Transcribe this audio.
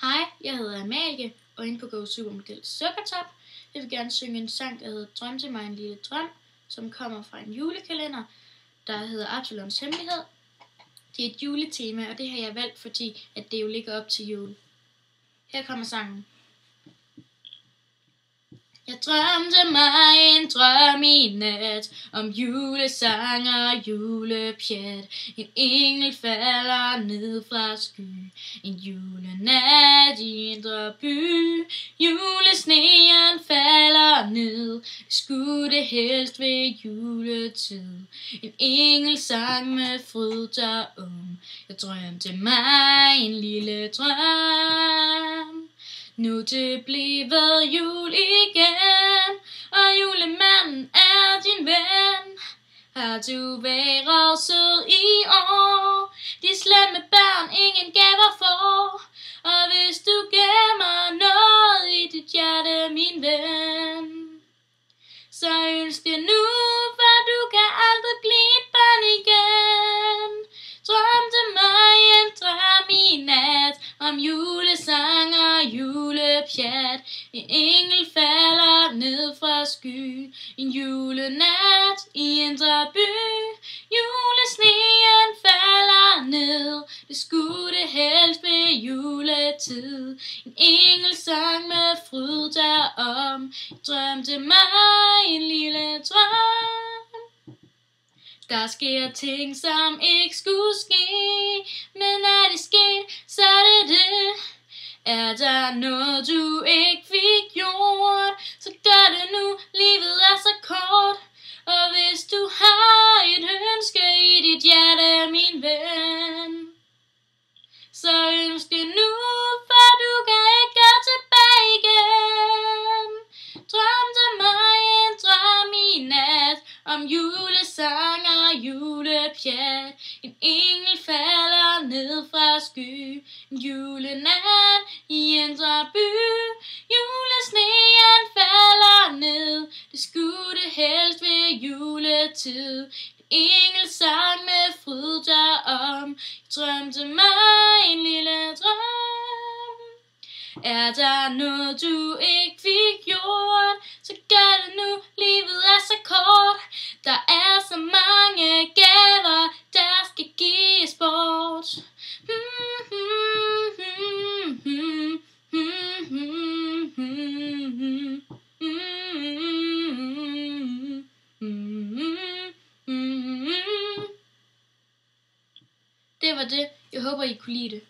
Hej, jeg hedder Amalie, og inde på Go Supermodel Sukkertop. Jeg vil gerne synge en sang, der hedder Drøm til mig en lille drøm, som kommer fra en julekalender, der hedder Absalons Hemmelighed. Det er et juletema, og det har jeg valgt, fordi at det jo ligger op til jul. Her kommer sangen. Jeg drømte mig en drøm i nat om julesang og julepjat. En engel falder ned fra sky. En julenat i indre by. Julesneen falder ned. Det skulle det helst ved juletid. En engel sang med fryd derom. Jeg drømte mig en lille drøm. Nu det blevet jul igen, og julemanden er din ven. Har du været sød i år? De slemme børn ingen gaver får. Og hvis du gemmer noget i dit hjerte, min ven, så ønsk det nu, for du kan aldrig blive et barn igen. Drømte mig en drøm i nat om julesang og julepjat. En engel falder ned fra sky. En julenat i indre by. Julesneen falder ned. Det skulle det helst ved juletid. En engel sang med fryd derom. Jeg drømte mig en lille drøm. Der sker ting, som ikke skulle ske, men er det sket, så er det det. Er der noget, du ikke fik gjort, så gør det nu, livet er så kort. Og hvis du har et ønske i dit hjerte, min ven, så ønsk det nu, for du kan ikke gå tilbage igen. Drømte mig en drøm i nat om julesang og julepjat. En engel falder ned fra sky. En julenat i indre by. Julesneen falder ned. Det skulle det helst ved juletid. En engel sang med fryd derom. Jeg drømte mig en lille drøm. Er der noget, du ikke fik gjort, så gør det nu, livet er så kort. Der er så mange gaver, der skal gives bort. Det var det. Jeg håber, I kunne lide det.